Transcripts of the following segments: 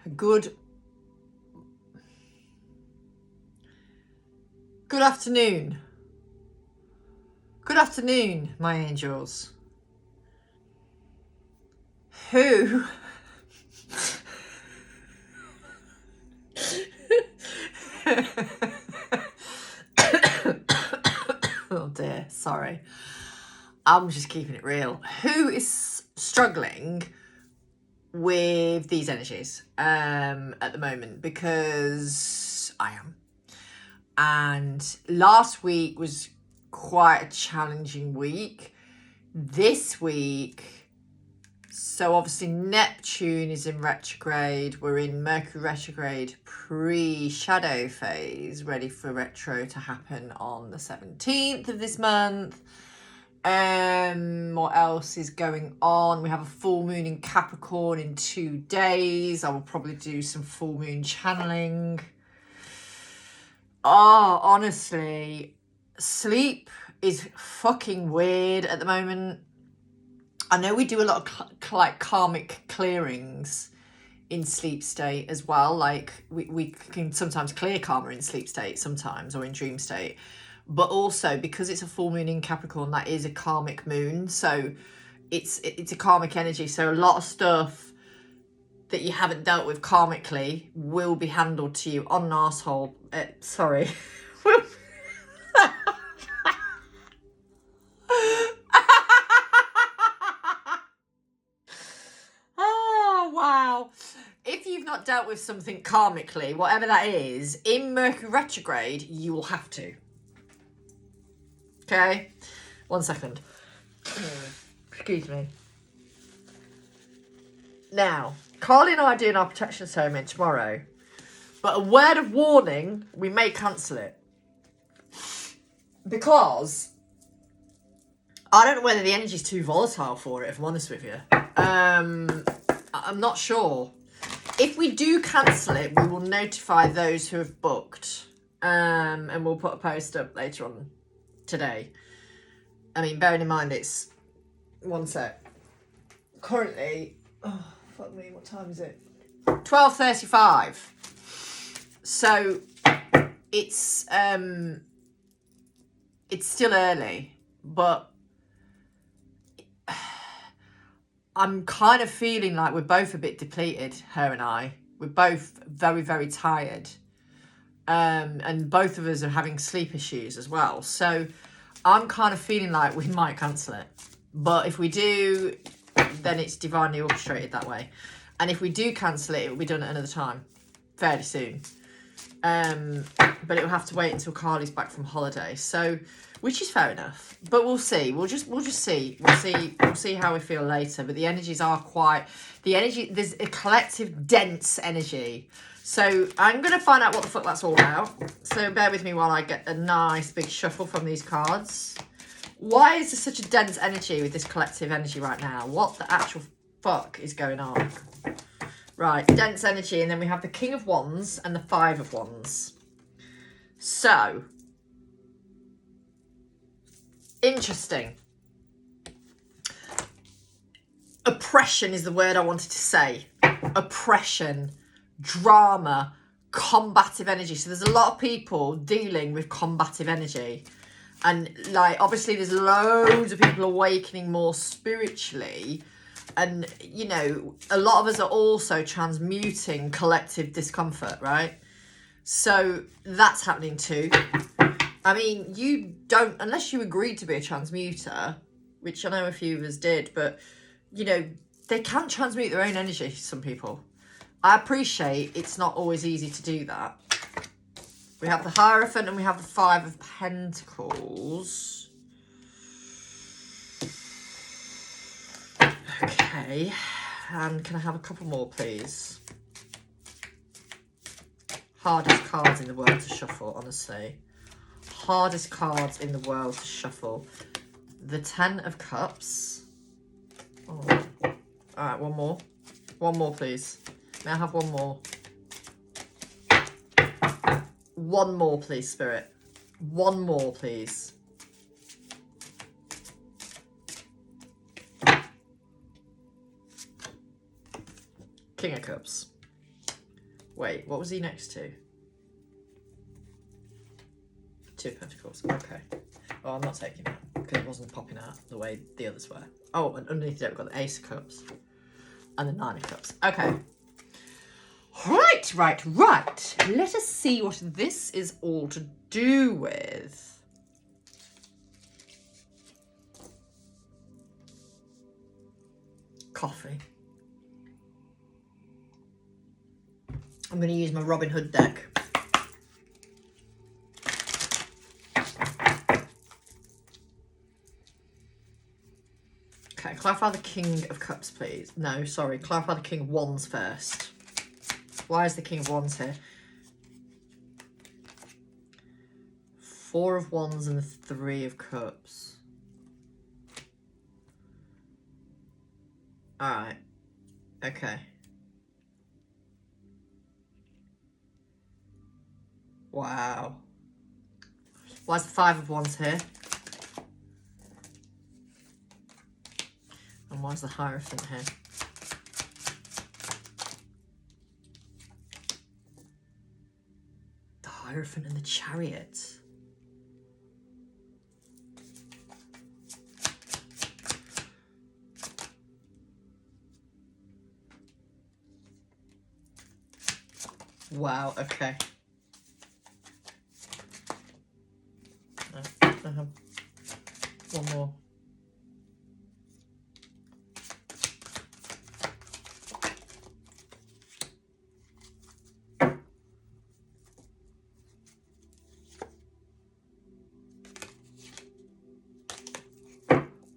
Good afternoon. Good afternoon, my angels. Who oh dear, sorry. I'm just keeping it real. Who is struggling with these energies at the moment? Because I am. And last week was quite a challenging week. This week, so obviously Neptune is in retrograde. We're in Mercury retrograde pre-shadow phase, ready for retro to happen on the 17th of this month. What else is going on? We have a full moon in Capricorn in 2 days. I will probably do some full moon channeling. Oh, honestly, sleep is fucking weird at the moment. I know we do a lot of like karmic clearings in sleep state as well. Like we can sometimes clear karma in sleep state sometimes, or in dream state. But also because it's a full moon in Capricorn, that is a karmic moon. So it's a karmic energy. So a lot of stuff that you haven't dealt with karmically will be handled to you on an arsehole. Sorry. Oh, wow. If you've not dealt with something karmically, whatever that is, in Mercury retrograde, you will have to. Okay? 1 second. Excuse me. Now, Carly and I are doing our protection ceremony tomorrow, but a word of warning, we may cancel it. Because I don't know whether the energy's too volatile for it, if I'm honest with you. I'm not sure. If we do cancel it, we will notify those who have booked. And we'll put a post up later on today. I mean, bearing in mind it's... 1 sec. Currently... Oh, fuck me, what time is it? 12:35. So, it's still early, but I'm kind of feeling like we're both a bit depleted, her and I. We're both very, very tired. And both of us are having sleep issues as well. So I'm kind of feeling like we might cancel it. But if we do, then it's divinely orchestrated that way. And if we do cancel it, it will be done at another time, fairly soon. But it will have to wait until Carly's back from holiday. So, which is fair enough. But we'll see. We'll just see. We'll see how we feel later. But the energies are quite... There's a collective dense energy. So I'm going to find out what the fuck that's all about. So bear with me while I get a nice big shuffle from these cards. Why is there such a dense energy with this collective energy right now? What the actual fuck is going on? Right, dense energy. And then we have the King of Wands and the Five of Wands. So, interesting. Oppression is the word I wanted to say. Oppression, drama, combative energy. So there's a lot of people dealing with combative energy. And like, obviously there's loads of people awakening more spiritually. And, you know, a lot of us are also transmuting collective discomfort, right? So that's happening too. I mean, you don't, unless you agreed to be a transmuter, which I know a few of us did, but, you know, they can transmute their own energy, some people. I appreciate it's not always easy to do that. We have the Hierophant and we have the Five of Pentacles. Okay, and can I have a couple more, please? Hardest cards in the world to shuffle, honestly. Hardest cards in the world to shuffle. The Ten of Cups. Oh. All right, one more. One more, please. May I have one more? One more, please, Spirit. One more, please. King of Cups. Wait, what was he next to? Two of Pentacles. Okay. Oh, I'm not taking that because it wasn't popping out the way the others were. Oh, and underneath it we've got the Ace of Cups and the Nine of Cups. Okay. Right. Let us see what this is all to do with. Coffee. I'm going to use my Robin Hood deck. Okay, clarify the King of Cups, please. No, sorry, clarify the King of Wands first. Why is the King of Wands here? Four of Wands and the Three of Cups. Alright. Okay. Wow. Why is the Five of Wands here? And why is the Hierophant here? The Hierophant and the Chariot. Wow, okay. I have one more.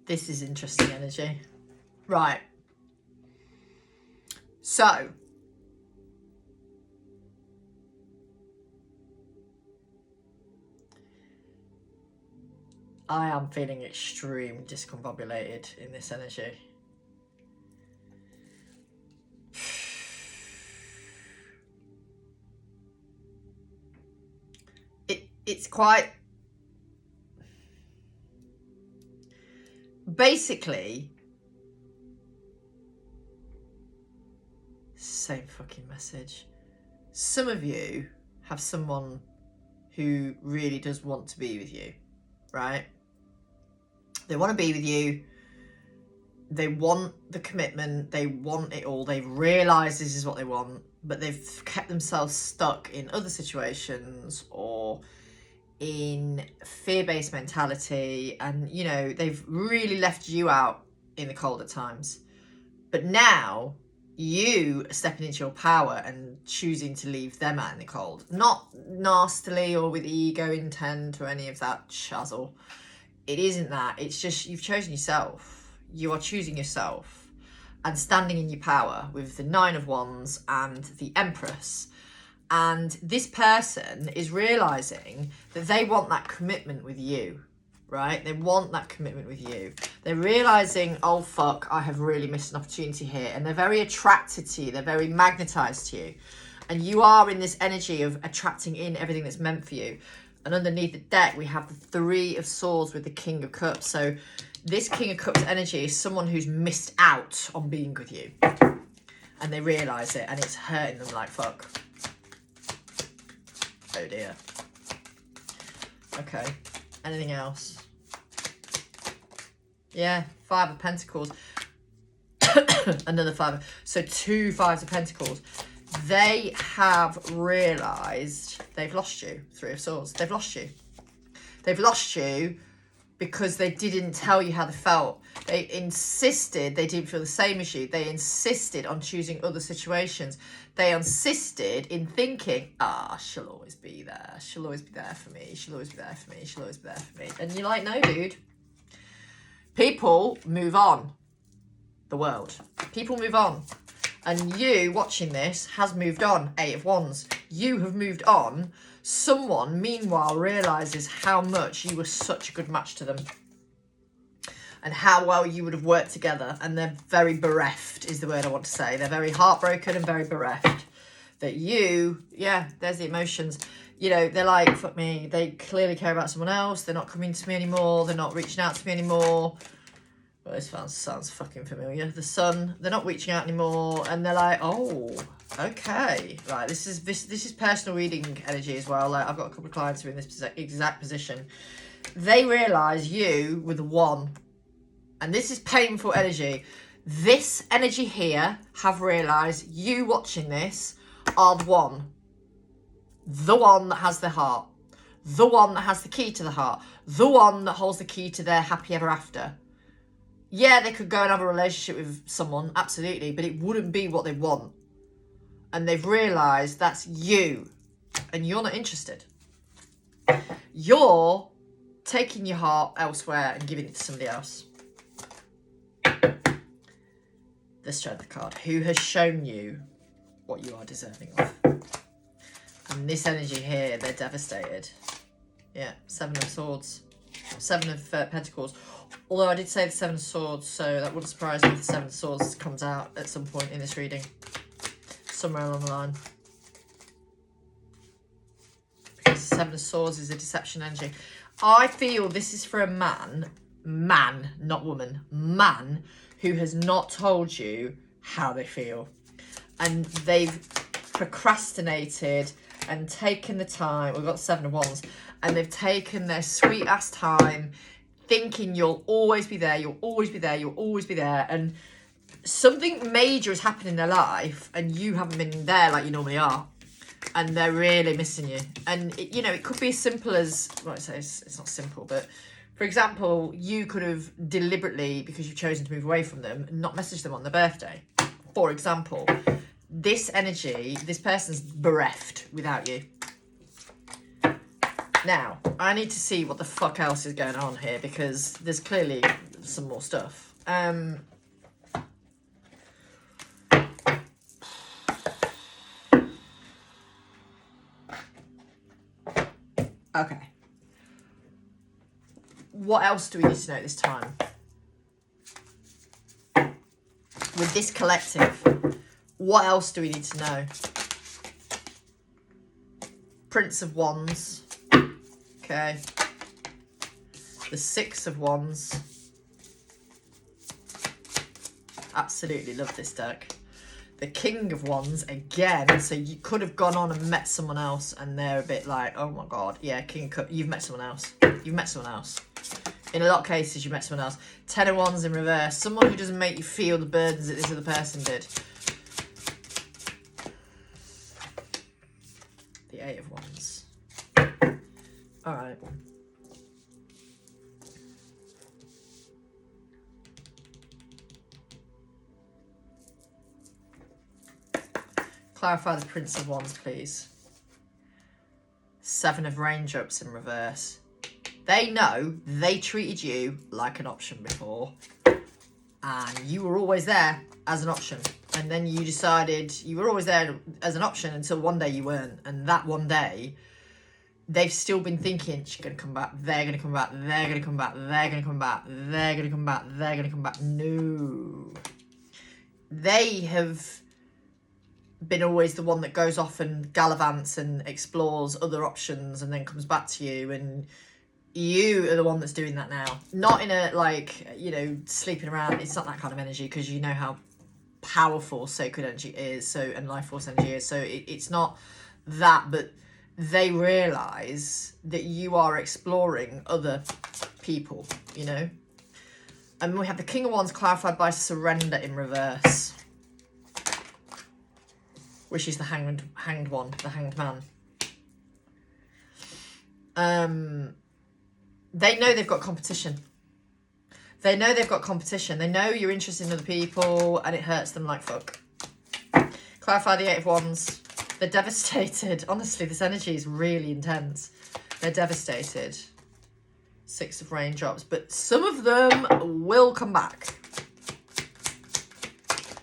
This is interesting energy. Right. So, I am feeling extremely discombobulated in this energy. It's quite... Basically, same fucking message. Some of you have someone who really does want to be with you, right? They want to be with you. They want the commitment. They want it all. They've realised this is what they want, but they've kept themselves stuck in other situations or in fear-based mentality, and you know, they've really left you out in the cold at times. But now you are stepping into your power and choosing to leave them out in the cold, not nastily or with ego intent or any of that chazzle. It isn't that. It's just you've chosen yourself. You are choosing yourself and standing in your power with the Nine of Wands and the Empress. And this person is realising that they want that commitment with you, right? They want that commitment with you. They're realising, oh, fuck, I have really missed an opportunity here. And they're very attracted to you. They're very magnetised to you. And you are in this energy of attracting in everything that's meant for you. And underneath the deck, we have the Three of Swords with the King of Cups. So this King of Cups energy is someone who's missed out on being with you. And they realise it, and it's hurting them like fuck. Oh dear. Okay. Anything else? Yeah, Five of Pentacles. Another Five. So two Fives of Pentacles. They have realised they've lost you. Three of Swords. They've lost you. They've lost you because they didn't tell you how they felt. They insisted they didn't feel the same as you. They insisted on choosing other situations. They insisted in thinking, she'll always be there. She'll always be there for me. She'll always be there for me. She'll always be there for me. And you're like, no, dude. People move on. The world. People move on. And you, watching this, has moved on. Eight of Wands. You have moved on. Someone, meanwhile, realises how much you were such a good match to them. And how well you would have worked together. And they're very bereft, is the word I want to say. They're very heartbroken and very bereft. That you, yeah, there's the emotions. You know, they're like, fuck me. They clearly care about someone else. They're not coming to me anymore. They're not reaching out to me anymore. Well, this sounds fucking familiar. The Sun, they're not reaching out anymore. And they're like, oh, Okay, right. This is personal reading energy as well. Like, I've got a couple of clients who are in this exact position. They realise you with a 1, and this is painful energy. This energy here have realised you watching this are the one that has the heart, the one that has the key to the heart, the one that holds the key to their happy ever after. Yeah, they could go and have a relationship with someone, absolutely, but it wouldn't be what they want. And they've realised that's you, and you're not interested. You're taking your heart elsewhere and giving it to somebody else. The Strength card. Who has shown you what you are deserving of? And this energy here, they're devastated. Yeah, 7 of Swords. 7 of Pentacles. Although I did say the 7 of Swords, so that wouldn't surprise me if the 7 of Swords comes out at some point in this reading. Somewhere along the line. Because the 7 of Swords is a deception energy. I feel this is for a man, not woman, man, who has not told you how they feel. And they've procrastinated and taken the time. We've got 7 of Wands. And they've taken their sweet ass time thinking you'll always be there, you'll always be there, you'll always be there. And something major has happened in their life and you haven't been there like you normally are. And they're really missing you. And, you know, it could be as simple as, well, it's not simple, but for example, you could have deliberately, because you've chosen to move away from them, not messaged them on their birthday. For example, this energy, this person's bereft without you. Now, I need to see what the fuck else is going on here, because there's clearly some more stuff. Okay. What else do we need to know at this time? With this collective, what else do we need to know? Prince of Wands. Okay. The 6 of Wands. Absolutely love this deck. The King of Wands again. So you could have gone on and met someone else and they're a bit like, oh my God. Yeah, you've met someone else. You've met someone else. In a lot of cases, you met someone else. 10 of Wands in reverse. Someone who doesn't make you feel the burdens that this other person did. The 8 of Wands. All right. Clarify the Prince of Wands, please. 7 of Raindrops in reverse. They know they treated you like an option before. And you were always there as an option. And then you decided you were always there as an option until one day you weren't. And that one day, they've still been thinking, she's going to come back, they're going to come back, they're going to come back, they're going to come back, they're going to come back, they're going to come back. No. They have been always the one that goes off and gallivants and explores other options and then comes back to you, and you are the one that's doing that now. Not in a, like, you know, sleeping around. It's not that kind of energy, because you know how powerful sacred energy is, so, and life force energy is. So it's not that, but they realise that you are exploring other people, you know. And we have the King of Wands clarified by Surrender in reverse, which is the hanged one, the hanged man. They know they've got competition. They know they've got competition. They know you're interested in other people and it hurts them like fuck. Clarify the 8 of Wands. They're devastated. Honestly, this energy is really intense. They're devastated. 6 of Raindrops. But some of them will come back.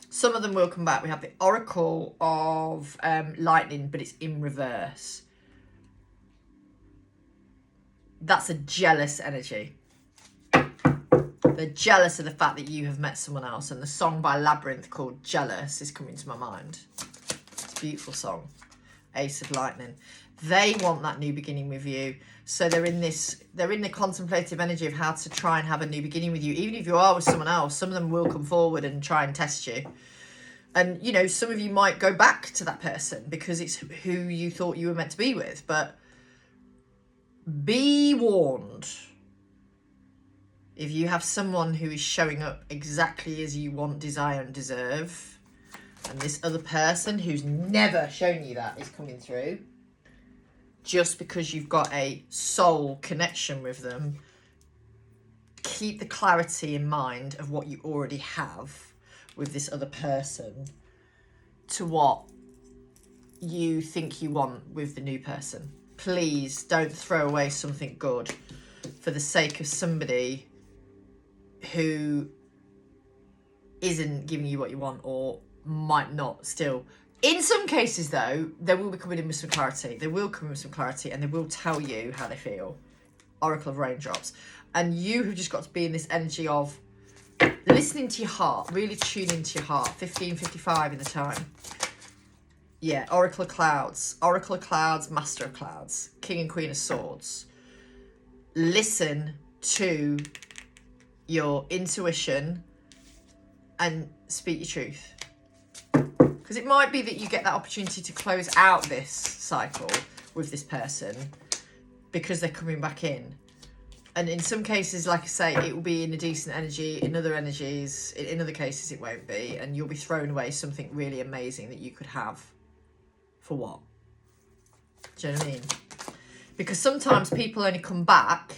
Some of them will come back. We have the Oracle of Lightning, but it's in reverse. That's a jealous energy. They're jealous of the fact that you have met someone else. And the song by Labyrinth called Jealous is coming to my mind. It's a beautiful song. Ace of Lightning. They want that new beginning with you. So they're in the contemplative energy of how to try and have a new beginning with you. Even if you are with someone else, some of them will come forward and try and test you. And, you know, some of you might go back to that person because it's who you thought you were meant to be with. But be warned. If you have someone who is showing up exactly as you want, desire and deserve, and this other person who's never shown you that is coming through, just because you've got a soul connection with them, keep the clarity in mind of what you already have with this other person to what you think you want with the new person. Please don't throw away something good for the sake of somebody who isn't giving you what you want or might not still. In some cases, though, they will be coming in with some clarity. They will come in with some clarity and they will tell you how they feel. Oracle of Raindrops. And you have just got to be in this energy of listening to your heart, really tune into your heart. 15:55 in the time. Yeah, Oracle of Clouds. Oracle of Clouds, Master of Clouds. King and Queen of Swords. Listen to your intuition and speak your truth. Because it might be that you get that opportunity to close out this cycle with this person because they're coming back in. And in some cases, like I say, it will be in a decent energy. In other energies, in other cases, it won't be. And you'll be throwing away something really amazing that you could have. For what? Do you know what I mean? Because sometimes people only come back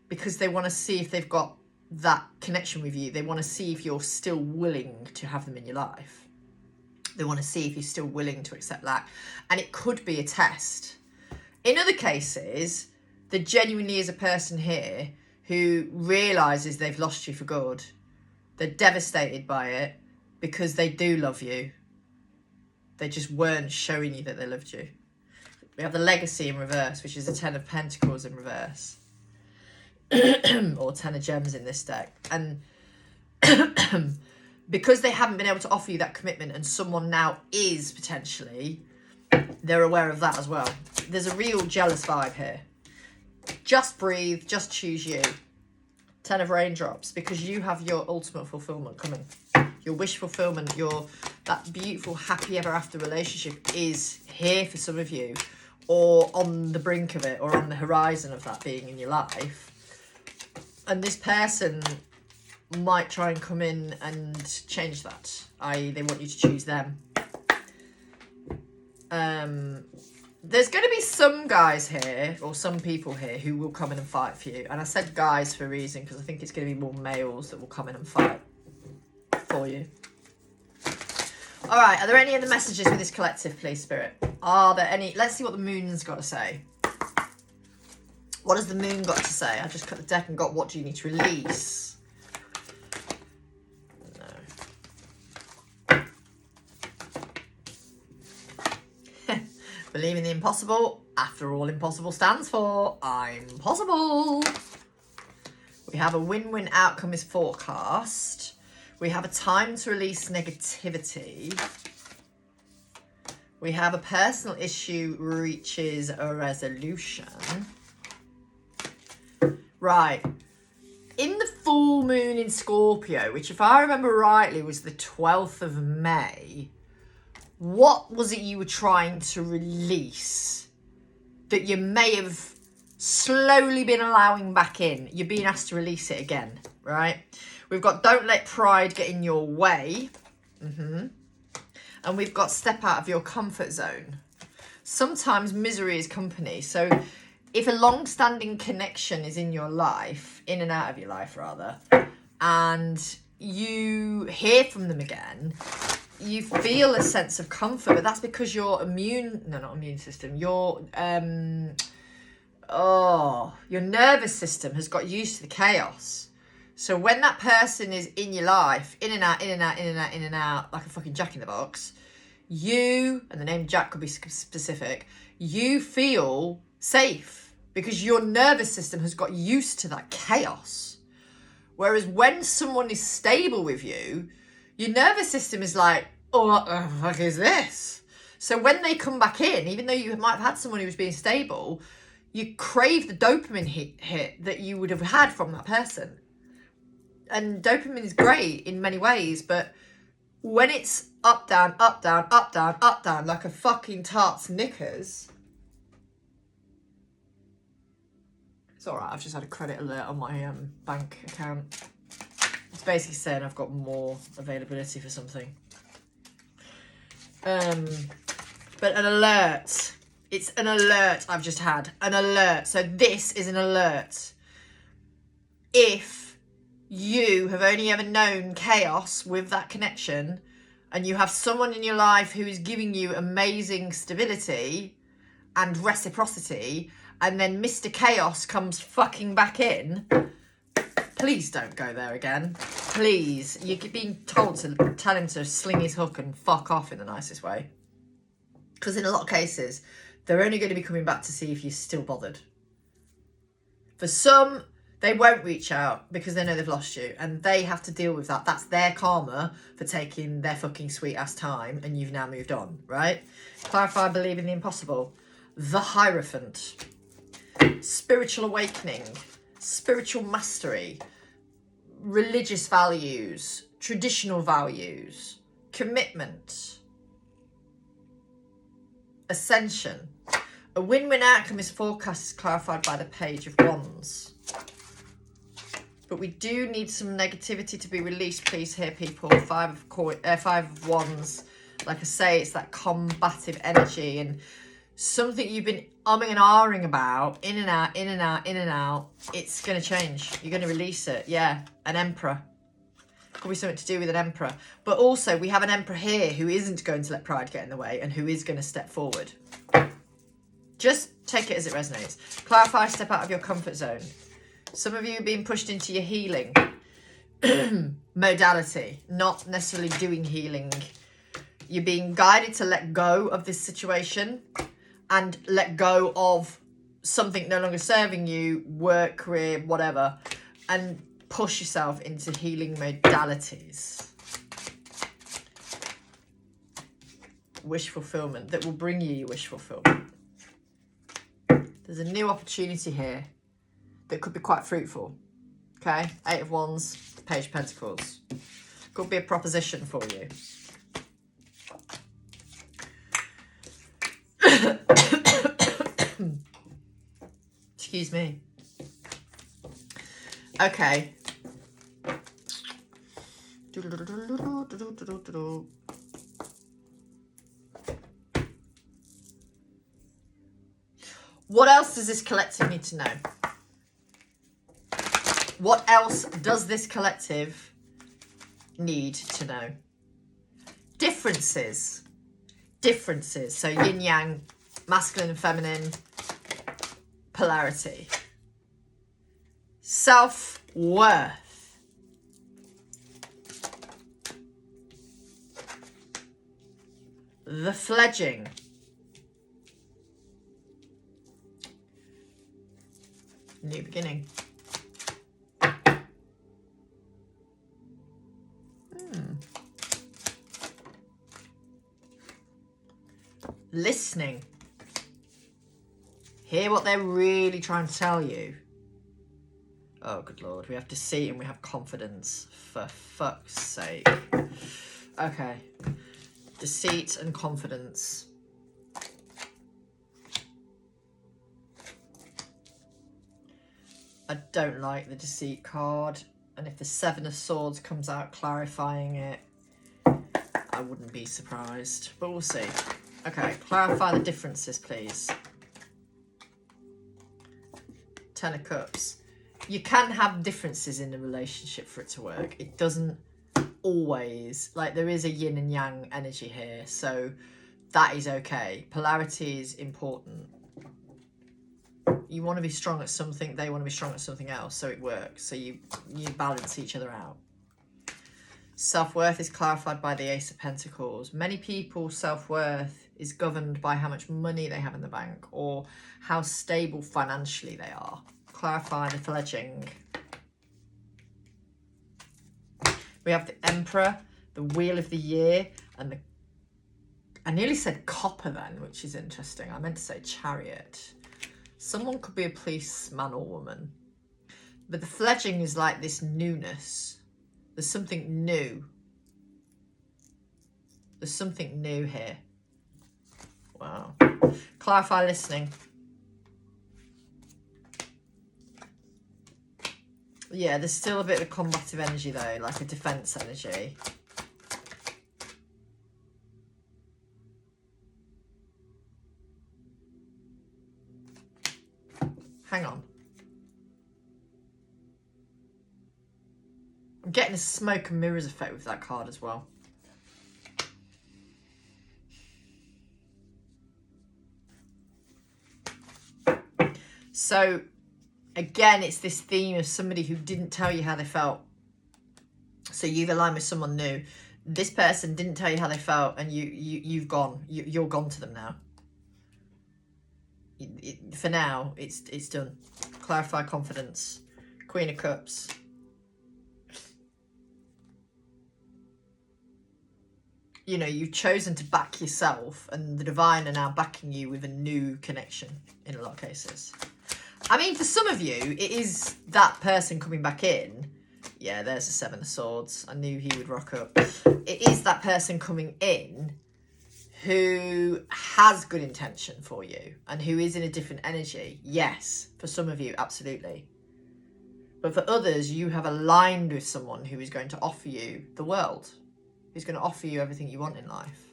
because they want to see if they've got that connection with you. They want to see if you're still willing to have them in your life. They want to see if you're still willing to accept that. And it could be a test. In other cases, there genuinely is a person here who realises they've lost you for good. They're devastated by it because they do love you. They just weren't showing you that they loved you. We have the Legacy in reverse, which is the 10 of Pentacles in reverse. Or 10 of Gems in this deck. And because they haven't been able to offer you that commitment and someone now is potentially, they're aware of that as well. There's a real jealous vibe here. Just breathe, just choose you. 10 of Raindrops, because you have your ultimate fulfillment coming. Your wish fulfillment, that beautiful happy ever after relationship is here for some of you, or on the brink of it, or on the horizon of that being in your life. And this person might try and come in and change that, i.e. they want you to choose them. There's going to be some guys here, or some people here, who will come in and fight for you. And I said guys for a reason, because I think it's going to be more males that will come in and fight for you. All right, are there any other messages with this collective, please, Spirit? Are there any? Let's see what the moon's got to say. What has the moon got to say? I just cut the deck and got what do you need to release? No. Believe in the impossible. After all, impossible stands for I'm possible. We have a win-win outcome is forecast. We have a time to release negativity. We have a personal issue reaches a resolution. Right. In the full moon in Scorpio, which if I remember rightly was the 12th of May, what was it you were trying to release that you may have slowly been allowing back in? You're being asked to release it again, right? We've got don't let pride get in your way. And we've got step out of your comfort zone. Sometimes misery is company. So if a long-standing connection is in your life, in and out of your life rather, and you hear from them again, you feel a sense of comfort, but that's because your your nervous system has got used to the chaos. So when that person is in your life, in and out, in and out, in and out, in and out, like a fucking Jack in the Box, you, and the name Jack could be specific, you feel safe because your nervous system has got used to that chaos. Whereas when someone is stable with you, your nervous system is like, oh, what the fuck is this? So when they come back in, even though you might have had someone who was being stable, you crave the dopamine hit that you would have had from that person. And dopamine is great in many ways, but when it's up, down, up, down, up, down, up, down, like a fucking tart's knickers. It's all right. I've just had a credit alert on my bank account. It's basically saying I've got more availability for something. But an alert. It's an alert I've just had. An alert. So this is an alert. If you have only ever known chaos with that connection, and you have someone in your life who is giving you amazing stability and reciprocity, and then Mr. Chaos comes fucking back in, please don't go there again. Please. You're being told to tell him to sling his hook and fuck off in the nicest way. Because in a lot of cases, they're only going to be coming back to see if you're still bothered. For some, they won't reach out because they know they've lost you, and they have to deal with that. That's their karma for taking their fucking sweet ass time, and you've now moved on, right? Clarify, believe in the impossible. The Hierophant. Spiritual awakening. Spiritual mastery. Religious values. Traditional values. Commitment. Ascension. A win-win outcome is forecast as clarified by the Page of Wands. But we do need some negativity to be released, please, here, people. Five of Wands. Like I say, it's that combative energy and something you've been umming and ahhing about, in and out, in and out, in and out. It's going to change. You're going to release it. Yeah, an Emperor. Could be something to do with an Emperor. But also, we have an Emperor here who isn't going to let pride get in the way and who is going to step forward. Just take it as it resonates. Clarify, step out of your comfort zone. Some of you are being pushed into your healing modality, not necessarily doing healing. You're being guided to let go of this situation and let go of something no longer serving you, work, career, whatever, and push yourself into healing modalities. Wish fulfillment that will bring you your wish fulfillment. There's a new opportunity here that could be quite fruitful. Okay? 8 of Wands, Page of Pentacles. Could be a proposition for you. Excuse me. Okay. What else does this collective need to know? What else does this collective need to know? Differences. Differences. So yin yang, masculine and feminine, polarity. Self-worth. The fledging. New beginning. Listening. Hear what they're really trying to tell you. Oh, good Lord. We have deceit and we have confidence. For fuck's sake. Okay. Deceit and confidence. I don't like the deceit card. And if the 7 of Swords comes out clarifying it, I wouldn't be surprised. But we'll see. Okay, clarify the differences, please. 10 of Cups. You can have differences in the relationship for it to work. It doesn't always. Like, there is a yin and yang energy here. So that is okay. Polarity is important. You want to be strong at something, they want to be strong at something else, so it works. So you balance each other out. Self-worth is clarified by the Ace of Pentacles. Many people's self-worth is governed by how much money they have in the bank or how stable financially they are. Clarify the fledging. We have the Emperor, the Wheel of the Year, and the... I nearly said Copper then, which is interesting. I meant to say Chariot. Someone could be a policeman or woman. But the fledging is like this newness. There's something new. There's something new here. Wow. Clarify listening. Yeah, there's still a bit of a combative energy though, like a defense energy. Hang on. I'm getting a smoke and mirrors effect with that card as well. So, again, it's this theme of somebody who didn't tell you how they felt. So you've aligned with someone new. This person didn't tell you how they felt, and you've gone. You're gone to them now. For now, it's done. Clarify confidence. Queen of Cups. You know, you've chosen to back yourself, and the divine are now backing you with a new connection in a lot of cases. I mean, for some of you, it is that person coming back in. Yeah, there's the Seven of Swords. I knew he would rock up. It is that person coming in who has good intention for you and who is in a different energy. Yes, for some of you, absolutely. But for others, you have aligned with someone who is going to offer you the world, who's going to offer you everything you want in life.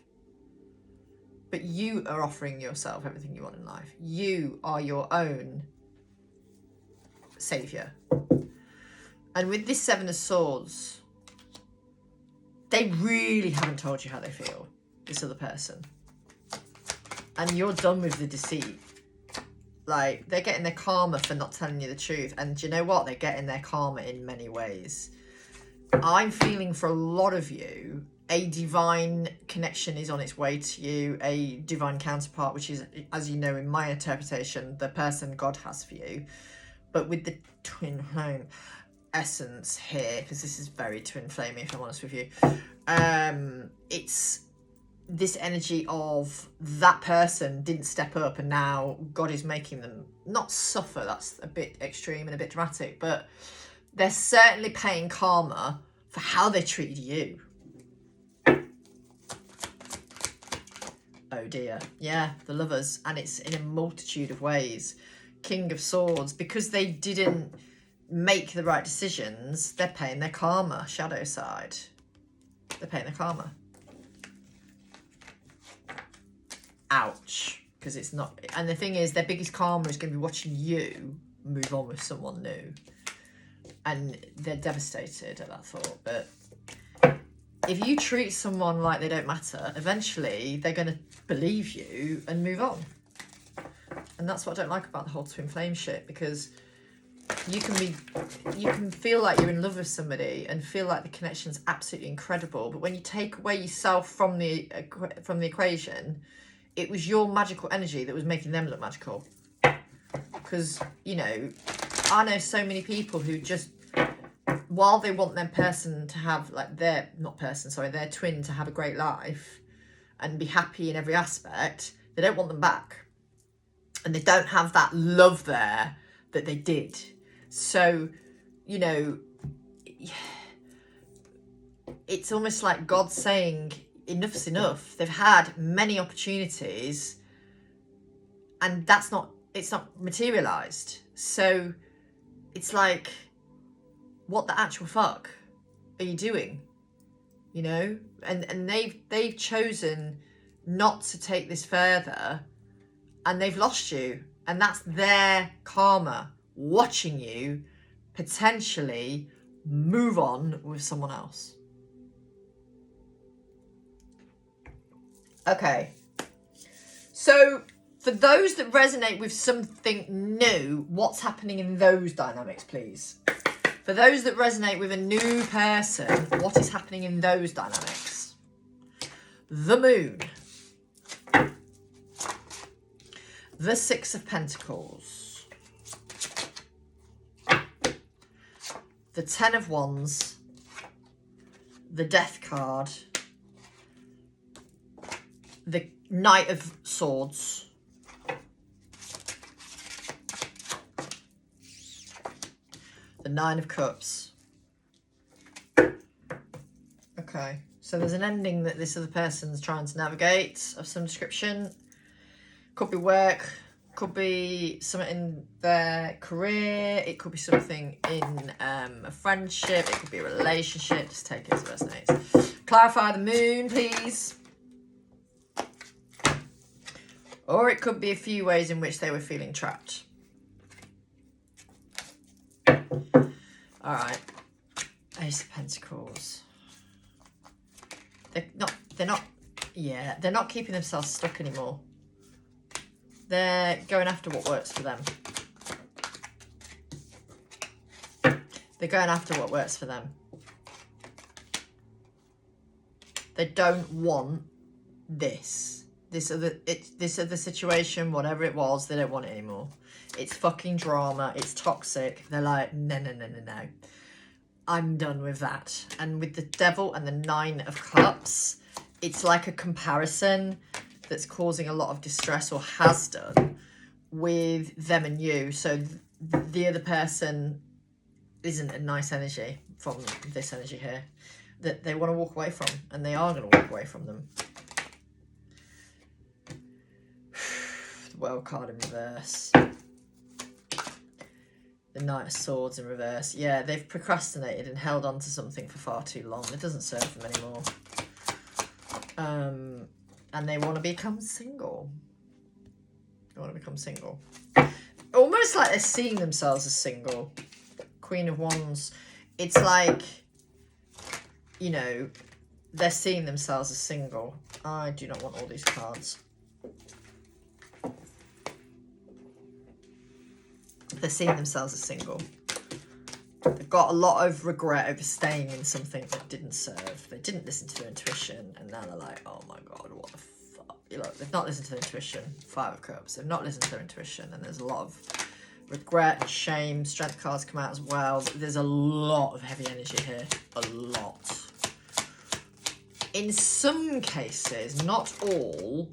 But you are offering yourself everything you want in life. You are your own saviour. And with this Seven of Swords, they really haven't told you how they feel, this other person. And you're done with the deceit. Like, they're getting their karma for not telling you the truth. And do you know what? They're getting their karma in many ways. I'm feeling for a lot of you, a divine connection is on its way to you, a divine counterpart, which is, as you know, in my interpretation, the person God has for you. But with the twin flame essence here, because this is very twin flamey, if I'm honest with you, it's this energy of that person didn't step up and now God is making them not suffer. That's a bit extreme and a bit dramatic, but they're certainly paying karma for how they treated you. Oh dear. Yeah, the Lovers. And it's in a multitude of ways. King of Swords. Because they didn't make the right decisions, they're paying their karma. Shadow side. They're paying their karma. Ouch. Because it's not... And the thing is, their biggest karma is going to be watching you move on with someone new. And they're devastated at that thought. But if you treat someone like they don't matter, eventually they're going to believe you and move on. And that's what I don't like about the whole twin flame shit, because you can feel like you're in love with somebody and feel like the connection's absolutely incredible, but when you take away yourself from the equation, it was your magical energy that was making them look magical. Because, you know, I know so many people who just, while they want their person to have, like, their twin to have a great life and be happy in every aspect, they don't want them back. And they don't have that love there that they did. So, you know, it's almost like God saying, enough's enough. They've had many opportunities and it's not materialised. So it's like, what the actual fuck are you doing? You know? And they've chosen not to take this further, and they've lost you. And that's their karma, watching you potentially move on with someone else. Okay. So for those that resonate with something new, what's happening in those dynamics, please? For those that resonate with a new person, what is happening in those dynamics? The Moon. The Six of Pentacles. The Ten of Wands. The Death card. The Knight of Swords. The Nine of Cups. Okay, So there's an ending that this other person's trying to navigate of some description. Could be work, could be something in their career, it could be something in a friendship, it could be a relationship. Just take it as it resonates. Clarify the moon, please. Or it could be a few ways in which they were feeling trapped. All right. Ace of Pentacles. They're not keeping themselves stuck anymore. They're going after what works for them. They're going after what works for them. They don't want this other situation, whatever it was. They don't want it anymore. It's fucking drama. It's toxic. They're like, no. I'm done with that. And with the Devil and the Nine of Cups, it's like a comparison that's causing a lot of distress, or has done, with them and you. So the other person isn't a nice energy from this energy here that they want to walk away from, and they are going to walk away from them. The World card in reverse. The Knight of Swords in reverse. Yeah, they've procrastinated and held on to something for far too long. It doesn't serve them anymore. And they want to become single. They want to become single. Almost like they're seeing themselves as single. Queen of Wands. It's like, you know, they're seeing themselves as single. I do not want all these cards. They're seeing themselves as single. They've got a lot of regret over staying in something that didn't serve. They didn't listen to their intuition, and now they're like, oh my God, what the fuck? You know, they've not listened to their intuition. Five of Cups. They've not listened to their intuition, and there's a lot of regret and shame. Strength cards come out as well. There's a lot of heavy energy here. A lot. In some cases, not all,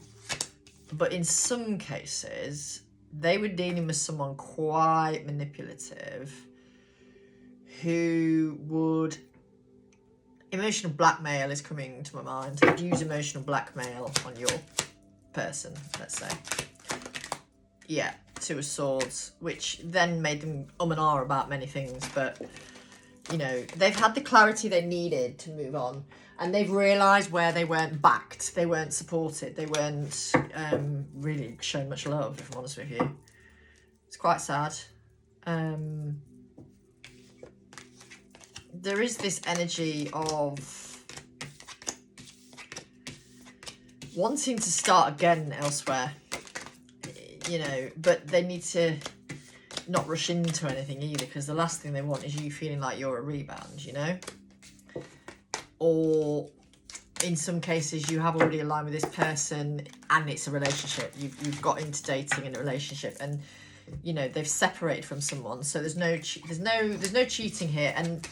but in some cases, they were dealing with someone quite manipulative who would... Emotional blackmail is coming to my mind. They'd use emotional blackmail on your person, let's say. Yeah, Two of Swords, which then made them and ah about many things, but, you know, they've had the clarity they needed to move on, and they've realised where they weren't backed, they weren't supported, they weren't really shown much love, if I'm honest with you. It's quite sad. There is this energy of wanting to start again elsewhere, you know, but they need to not rush into anything either, because the last thing they want is you feeling like you're a rebound, you know? Or in some cases you have already aligned with this person and it's a relationship. You've got into dating and a relationship, and you know they've separated from someone, so there's no cheating here. And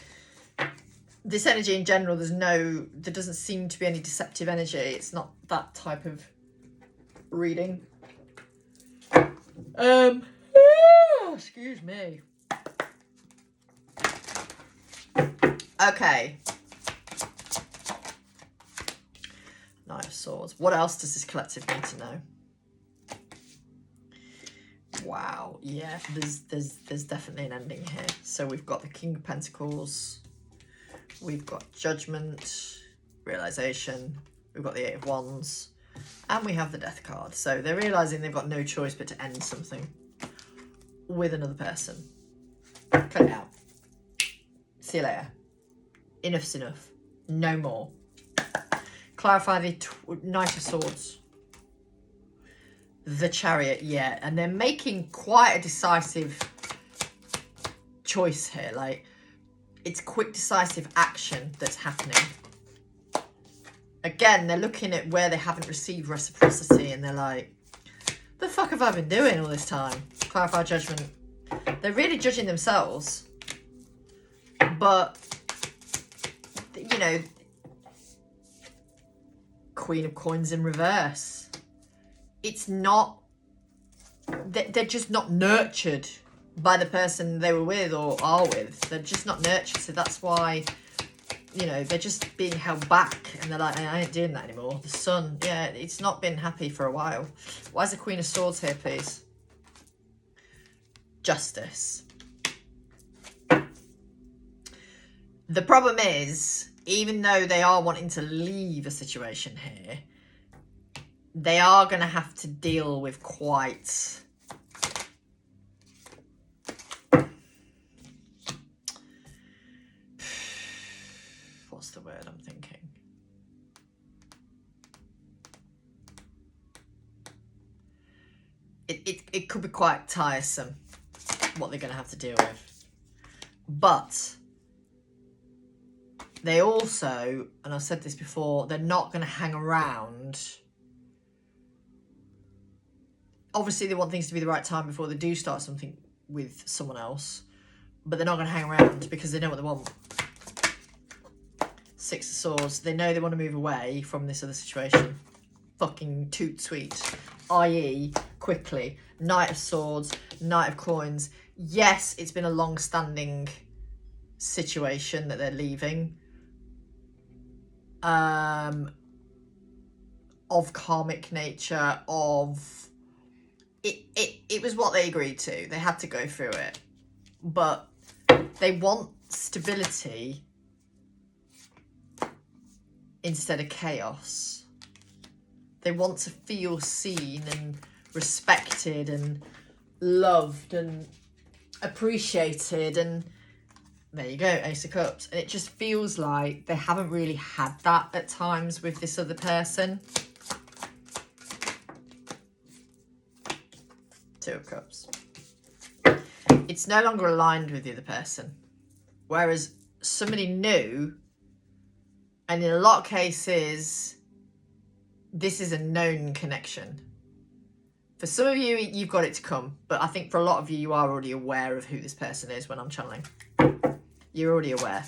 this energy in general, there doesn't seem to be any deceptive energy. It's not that type of reading. Excuse me. Okay. Knight of Swords. What else does this collective need to know? Wow. Yeah, there's definitely an ending here. So we've got the King of Pentacles. We've got Judgment, Realization. We've got the Eight of Wands. And we have the Death card. So they're realizing they've got no choice but to end something with another person. Cut it out. See you later. Enough's enough. No more. Clarify the Knight of Swords. The Chariot, yeah. And they're making quite a decisive choice here. Like, it's quick, decisive action that's happening. Again, they're looking at where they haven't received reciprocity, and they're like, the fuck have I been doing all this time? Clarify Judgment. They're really judging themselves. But, you know, Queen of Coins in reverse. It's not, they're just not nurtured by the person they were with or are with. They're just not nurtured. So that's why you know, they're just being held back, and they're like, I ain't doing that anymore. The Sun, yeah, it's not been happy for a while. Why is the Queen of Swords here, please? Justice. The problem is, even though they are wanting to leave a situation here, they are going to have to deal with quite... What's the word I'm thinking? It could be quite tiresome, what they're going to have to deal with. But they also, and I've said this before, they're not going to hang around. Obviously, they want things to be the right time before they do start something with someone else. But they're not going to hang around because they know what they want. Six of Swords. They know they want to move away from this other situation. Fucking toot sweet. I.e. quickly. Knight of Swords. Knight of Coins. Yes, it's been a long-standing situation that they're leaving. Of karmic nature, of... It was what they agreed to. They had to go through it. But they want stability instead of chaos. They want to feel seen and respected and loved and appreciated, and there you go, Ace of Cups. And it just feels like they haven't really had that at times with this other person. Two of Cups. It's no longer aligned with the other person. Whereas somebody new, and in a lot of cases, this is a known connection. For some of you, you've got it to come. But I think for a lot of you, you are already aware of who this person is when I'm channeling. You're already aware.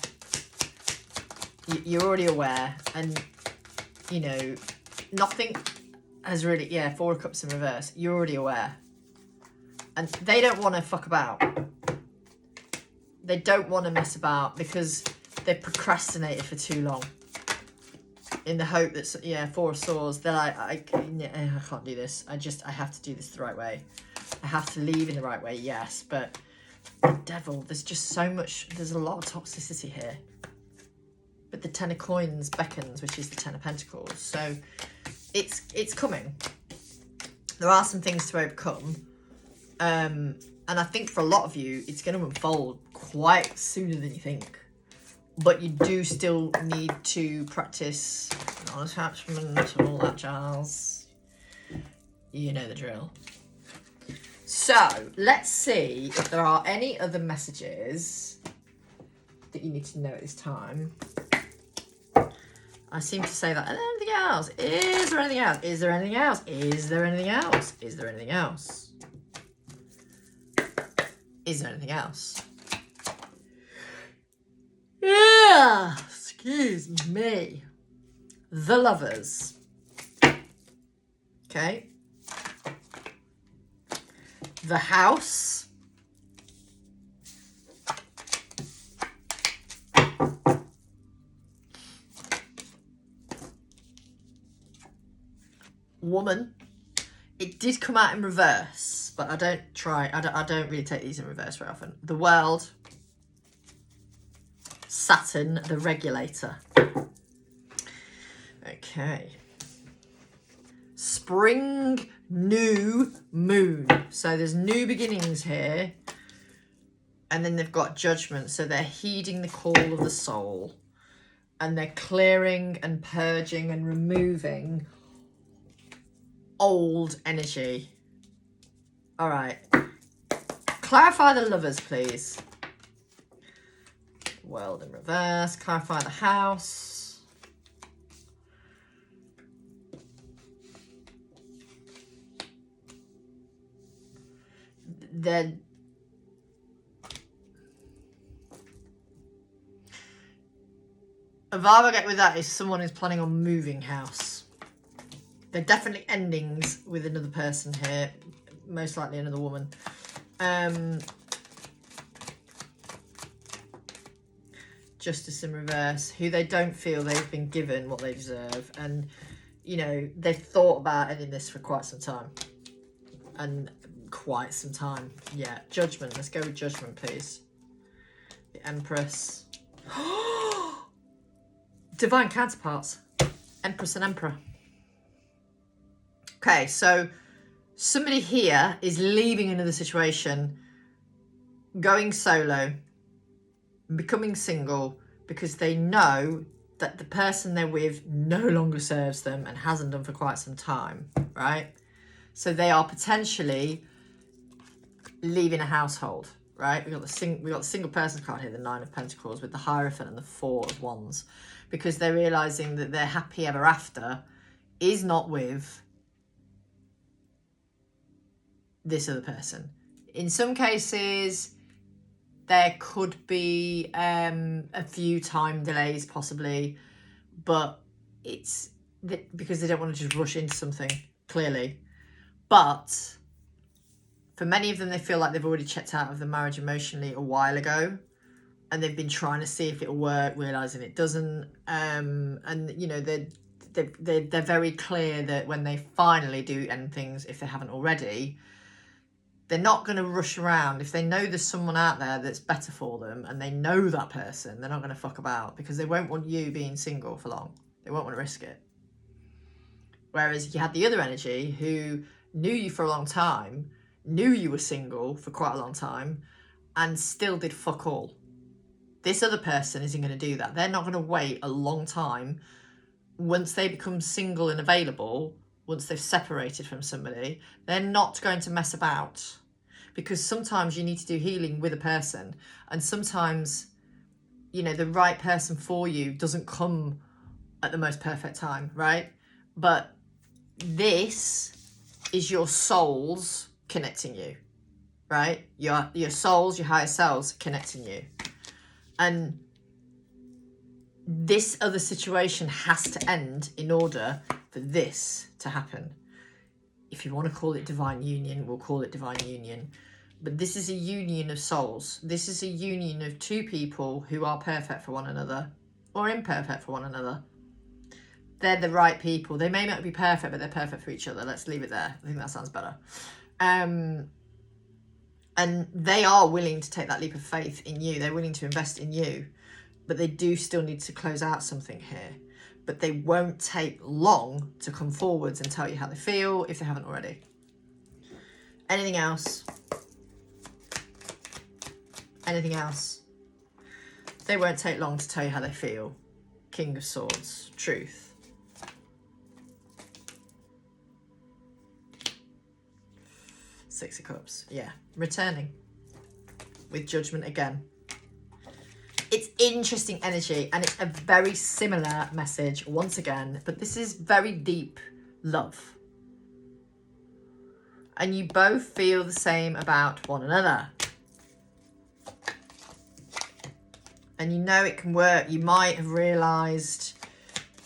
You're already aware. And, you know, nothing has really... Yeah, Four of Cups in reverse. You're already aware. And they don't want to fuck about. They don't want to mess about because they've procrastinated for too long. In the hope that, yeah, Four of Swords, they're like, I can't do this. I have to do this the right way. I have to leave in the right way, yes. But the Devil, there's just so much, there's a lot of toxicity here. But the Ten of Coins beckons, which is the Ten of Pentacles. So it's coming. There are some things to overcome. And I think for a lot of you, it's going to unfold quite sooner than you think. But you do still need to practice non-attachment, all that jazz. You know the drill. So, let's see if there are any other messages that you need to know at this time. I seem to say that. Anything else? Is there anything else? Is there anything else? Is there anything else? Is there anything else? Is there anything else? Yeah, excuse me. The Lovers. Okay. The House. Woman. It did come out in reverse, but I don't really take these in reverse very often. The World. Saturn, the Regulator. Okay. Spring, New Moon. So there's new beginnings here. And then they've got Judgment. So they're heeding the call of the soul. And they're clearing and purging and removing old energy. All right. Clarify the Lovers, please. World in reverse. Clarify the House. Then a vibe I get with that is someone is planning on moving house. They're definitely endings with another person here. Most likely another woman. Justice in reverse, who they don't feel they've been given what they deserve. And, you know, they've thought about ending this for quite some time. And quite some time. Yeah, Judgment. Let's go with Judgment, please. The Empress. Divine counterparts. Empress and Emperor. Okay, so somebody here is leaving another situation, going solo, becoming single, because they know that the person they're with no longer serves them and hasn't done for quite some time, right? So they are potentially leaving a household, right? We got the single person card here, the Nine of Pentacles, with the Hierophant and the Four of Wands, because they're realizing that their happy ever after is not with this other person. In some cases, there could be a few time delays possibly, but it's because they don't want to just rush into something, clearly. But for many of them, they feel like they've already checked out of the marriage emotionally a while ago, and they've been trying to see if it'll work, realizing it doesn't. And you know, they're very clear that when they finally do end things, if they haven't already, they're not going to rush around. If they know there's someone out there that's better for them and they know that person, they're not going to fuck about, because they won't want you being single for long. They won't want to risk it. Whereas you had the other energy who knew you for a long time, knew you were single for quite a long time, and still did fuck all. This other person isn't going to do that. They're not going to wait a long time. Once they become single and available, once they've separated from somebody, they're not going to mess about. Because sometimes you need to do healing with a person, and sometimes, you know, the right person for you doesn't come at the most perfect time, right? But this is your souls connecting you, right? Your souls, your higher selves connecting you. And this other situation has to end in order for this to happen. If you want to call it divine union, we'll call it divine union. But this is a union of souls. This is a union of two people who are perfect for one another, or imperfect for one another. They're the right people. They may not be perfect, but they're perfect for each other. Let's leave it there. I think that sounds better. And they are willing to take that leap of faith in you. They're willing to invest in you. But they do still need to close out something here. But they won't take long to come forwards and tell you how they feel if they haven't already. Anything else? Anything else? They won't take long to tell you how they feel. King of Swords. Truth. Six of Cups. Yeah. Returning. With Judgment again. It's interesting energy, and it's a very similar message once again, but this is very deep love. And you both feel the same about one another. And you know it can work. You might have realised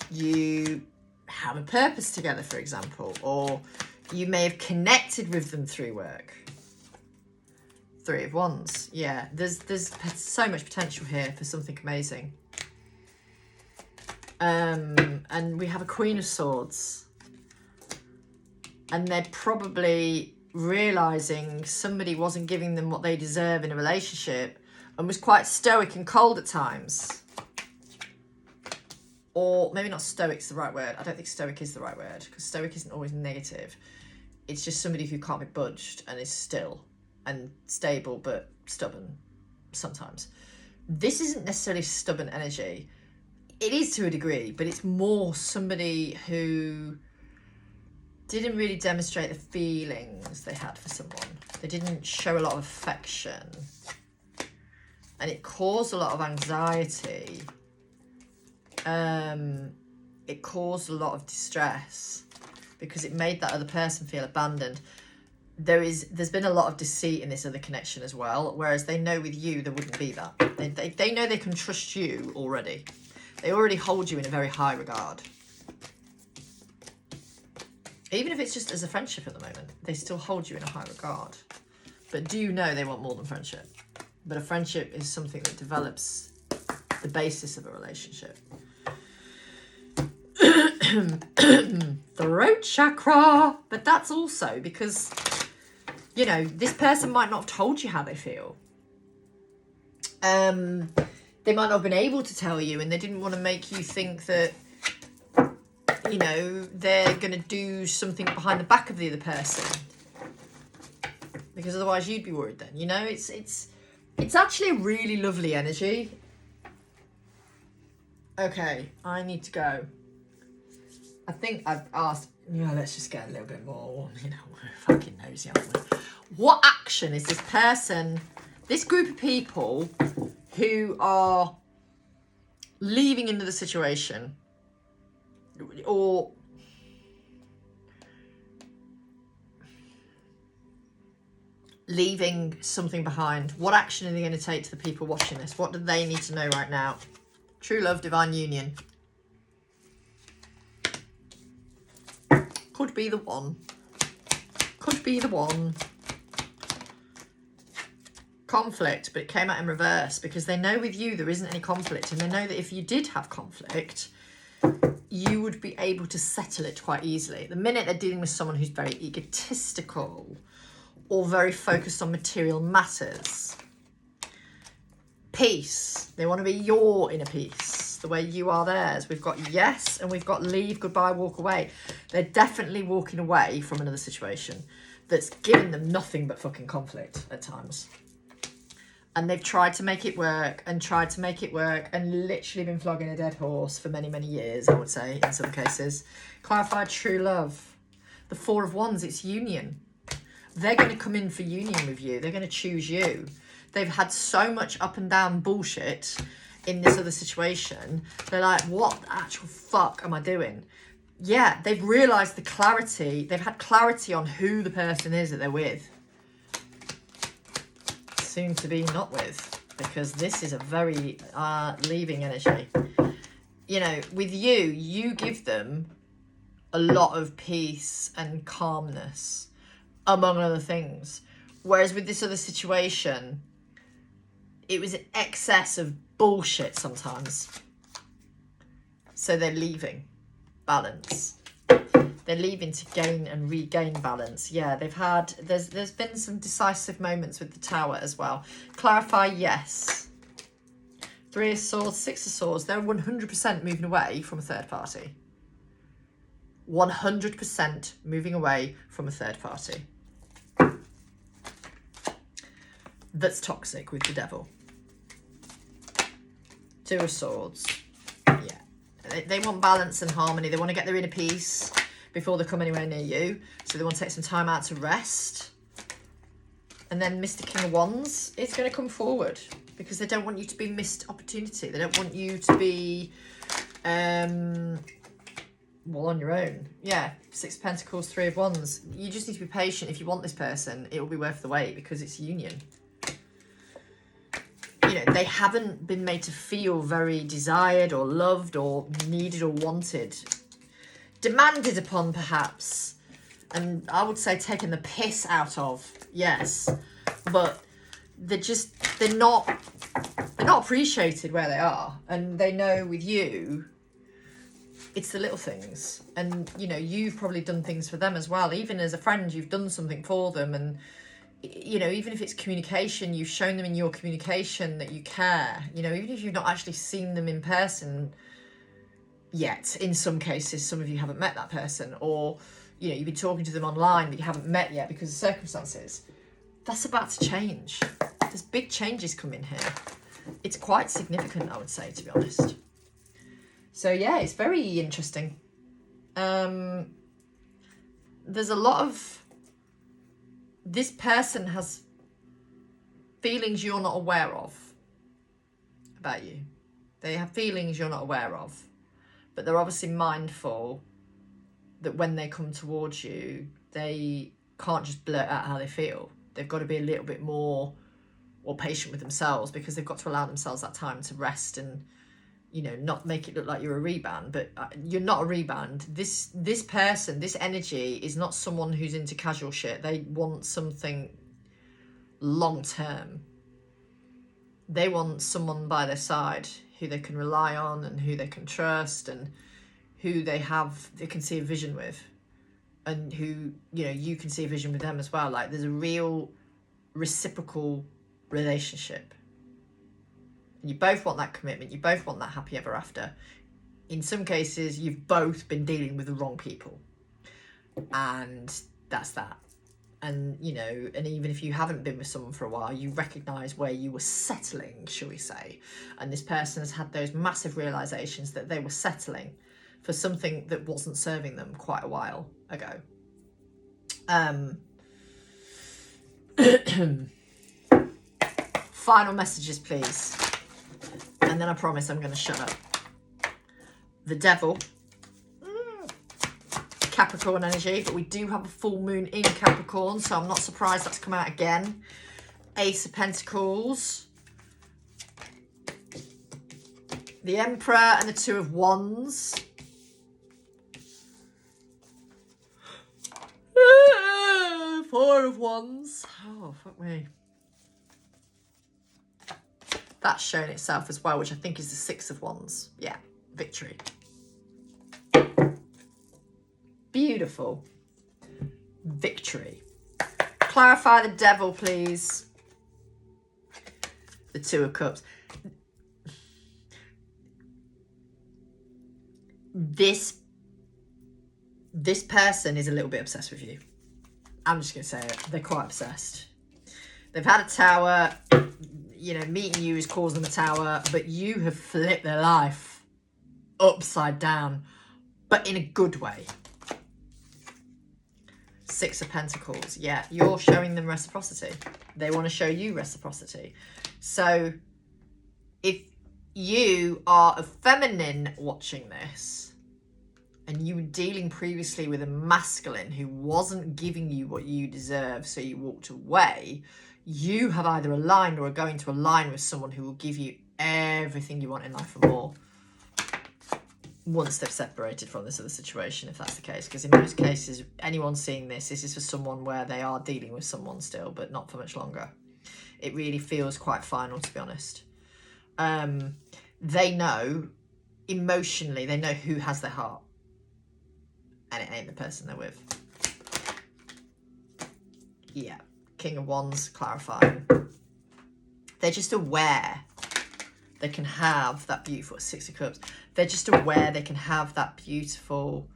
you have a purpose together, for example, or you may have connected with them through work. Three of Wands. Yeah, there's so much potential here for something amazing. And we have a Queen of Swords. And they're probably realising somebody wasn't giving them what they deserve in a relationship and was quite stoic and cold at times. Or maybe not stoic's the right word. I don't think stoic is the right word, because stoic isn't always negative. It's just somebody who can't be budged and is still and stable but stubborn sometimes. This isn't necessarily stubborn energy. It is to a degree, but it's more somebody who didn't really demonstrate the feelings they had for someone. They didn't show a lot of affection. And it caused a lot of anxiety. It caused a lot of distress because it made that other person feel abandoned. There's been a lot of deceit in this other connection as well, whereas they know with you there wouldn't be that. They know they can trust you already. They already hold you in a very high regard. Even if it's just as a friendship at the moment, they still hold you in a high regard. But do you know they want more than friendship? But a friendship is something that develops the basis of a relationship. Throat chakra. But that's also because, you know, this person might not have told you how they feel. They might not have been able to tell you, and they didn't want to make you think that, you know, they're going to do something behind the back of the other person, because otherwise you'd be worried then. You know, it's actually a really lovely energy. Okay, I need to go. I think I've asked, you know, let's just get a little bit more, you know, we're fucking nosy, aren't we? What action is this person, this group of people who are leaving into the situation, or leaving something behind, what action are they going to take to the people watching this? What do they need to know right now? True love, divine union. Could be the one. Could be the one. Conflict, but it came out in reverse, because they know with you there isn't any conflict, and they know that if you did have conflict, you would be able to settle it quite easily. The minute they're dealing with someone who's very egotistical or very focused on material matters, peace. They want to be your inner peace, the way you are theirs. We've got yes, and we've got leave, goodbye, walk away. They're definitely walking away from another situation that's giving them nothing but fucking conflict at times. And they've tried to make it work and tried to make it work and literally been flogging a dead horse for many, many years, I would say, in some cases. Clarified true love. The Four of Wands, it's union. They're going to come in for union with you. They're going to choose you. They've had so much up and down bullshit in this other situation. They're like, what the actual fuck am I doing? Yeah, they've realised the clarity. They've had clarity on who the person is that they're with. Soon to be not with, because this is a very leaving energy. You know, with you, you give them a lot of peace and calmness, among other things. Whereas with this other situation, it was an excess of bullshit sometimes. So they're leaving balance. They're leaving to gain and regain balance. Yeah, they've had, there's been some decisive moments with the Tower as well. Clarify, yes. Three of Swords, Six of Swords. They're 100% moving away from a third party. 100% moving away from a third party. That's toxic with the Devil. Two of Swords. Yeah. They want balance and harmony. They want to get their inner peace before they come anywhere near you. So they want to take some time out to rest. And then Mr. King of Wands is going to come forward, because they don't want you to be missed opportunity. They don't want you to be, well, on your own. Yeah, Six of Pentacles, Three of Wands. You just need to be patient. If you want this person, it will be worth the wait, because it's union. You know, they haven't been made to feel very desired or loved or needed or wanted. Demanded upon, perhaps, and I would say taken the piss out of, yes, but they're not appreciated where they are, and they know with you it's the little things. And you know, you've probably done things for them as well. Even as a friend, you've done something for them, and you know, even if it's communication, you've shown them in your communication that you care. You know, even if you've not actually seen them in person yet, in some cases, some of you haven't met that person, or you know, you've been talking to them online but you haven't met yet because of circumstances. That's about to change. There's big changes coming here. It's quite significant, I would say, to be honest. So yeah, it's very interesting. There's a lot of, this person has feelings you're not aware of about you. They have feelings you're not aware of. But they're obviously mindful that when they come towards you, they can't just blurt out how they feel. They've got to be a little bit more patient with themselves, because they've got to allow themselves that time to rest and, you know, not make it look like you're a rebound. But you're not a rebound. This person, this energy is not someone who's into casual shit. They want something long term. They want someone by their side who they can rely on and who they can trust and who they can see a vision with, and who, you know, you can see a vision with them as well. Like there's a real reciprocal relationship. And you both want that commitment. You both want that happy ever after. In some cases, you've both been dealing with the wrong people. And that's that. And, you know, and even if you haven't been with someone for a while, you recognise where you were settling, shall we say. And this person has had those massive realisations that they were settling for something that wasn't serving them quite a while ago. Final messages, please. And then I promise I'm going to shut up. The Devil. Capricorn energy, but we do have a full moon in Capricorn, so I'm not surprised that's come out again. Ace of Pentacles, the Emperor, and the Two of Wands. Four of Wands. Oh, fuck me. That's shown itself as well, which I think is the Six of Wands. Yeah, victory. Beautiful. Victory. Clarify the Devil, please. The Two of Cups. This person is a little bit obsessed with you. I'm just going to say it. They're quite obsessed. They've had a tower. You know, meeting you has caused them a tower, but you have flipped their life upside down, but in a good way. Six of Pentacles. Yeah, you're showing them reciprocity. They want to show you reciprocity. So if you are a feminine watching this and you were dealing previously with a masculine who wasn't giving you what you deserve, so you walked away, you have either aligned or are going to align with someone who will give you everything you want in life and more once they've separated from this other situation, if that's the case. Because in most cases, anyone seeing this is for someone where they are dealing with someone still, but not for much longer. It really feels quite final, to be honest. They know, emotionally, they know who has their heart. And it ain't the person they're with. Yeah. King of Wands, clarifying. They're just aware they can have that beautiful Six of Cups. They're just aware they can have that beautiful,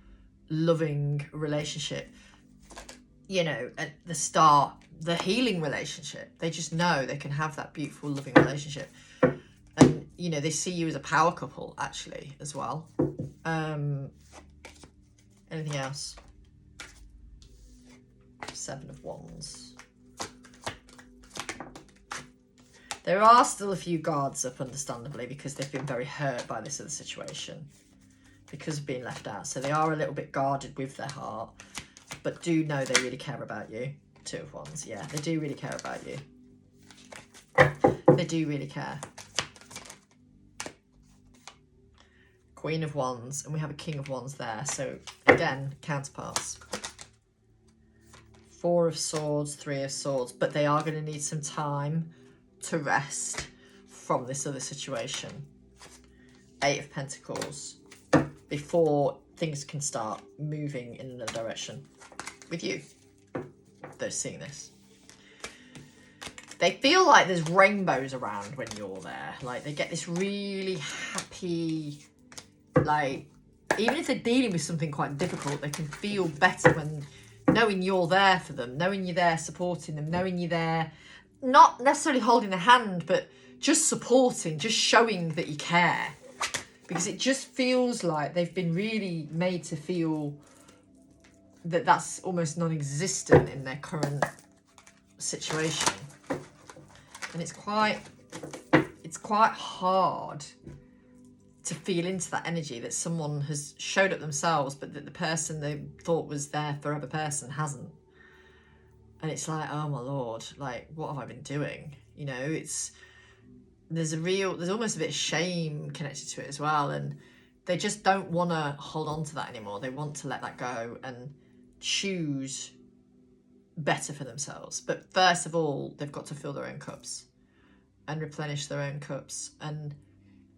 loving relationship. You know, at the start, the healing relationship. They just know they can have that beautiful, loving relationship. And, you know, they see you as a power couple, actually, as well. Anything else? Seven of Wands. There are still a few guards up, understandably, because they've been very hurt by this other situation. Because of being left out. So they are a little bit guarded with their heart. But do know they really care about you. Two of Wands. Yeah, they do really care about you. They do really care. Queen of Wands. And we have a King of Wands there. So, again, counterparts. Four of Swords, Three of Swords. But they are going to need some time to rest from this other situation. Eight of Pentacles. Before things can start moving in another direction with you. They're seeing this. They feel like there's rainbows around when you're there. Like they get this really happy, like, even if they're dealing with something quite difficult, they can feel better when knowing you're there for them, knowing you're there supporting them, knowing you're there, not necessarily holding their hand, but just supporting, just showing that you care. Because it just feels like they've been really made to feel that that's almost non-existent in their current situation. And it's quite hard to feel into that energy that someone has showed up themselves, but that the person they thought was their forever person hasn't. And it's like, oh my Lord, like, what have I been doing? You know, there's almost a bit of shame connected to it as well. And they just don't want to hold on to that anymore. They want to let that go and choose better for themselves. But first of all, they've got to fill their own cups. and replenish their own cups. And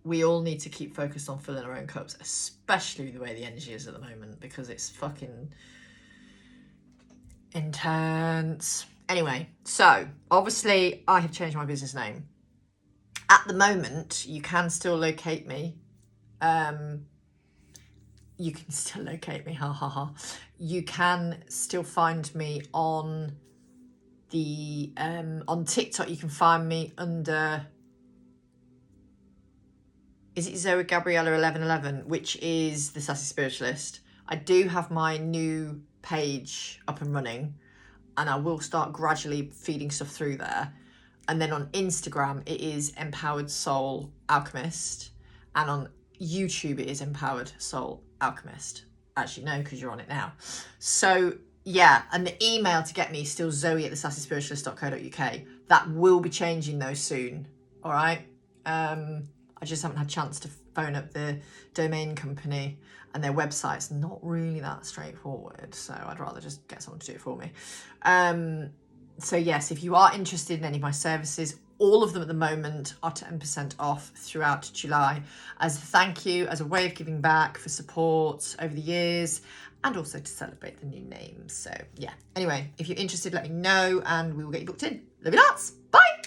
we all need to keep focused on filling our own cups, especially the way the energy is at the moment, because it's fucking intense. Anyway, so obviously I have changed my business name. At the moment, you can still locate me. You can still locate me, ha ha ha. You can still find me on the on TikTok. You can find me under, is it Zoe Gabriella 1111, which is the Sassy Spiritualist. I do have my new page up and running, and I will start gradually feeding stuff through there. And then on Instagram, it is Empowered Soul Alchemist, and on YouTube, it is Empowered Soul Alchemist. Actually, no, because you're on it now. So yeah, and the email to get me is still zoe@thesassyspiritualist.co.uk. That will be changing though soon. All right. I just haven't had a chance to phone up the domain company, and their website's not really that straightforward. So I'd rather just get someone to do it for me. So yes, if you are interested in any of my services, all of them at the moment are 10% off throughout July as a thank you, as a way of giving back for support over the years, and also to celebrate the new names. So yeah, anyway, if you're interested, let me know and we will get you booked in. Love you lots. Bye.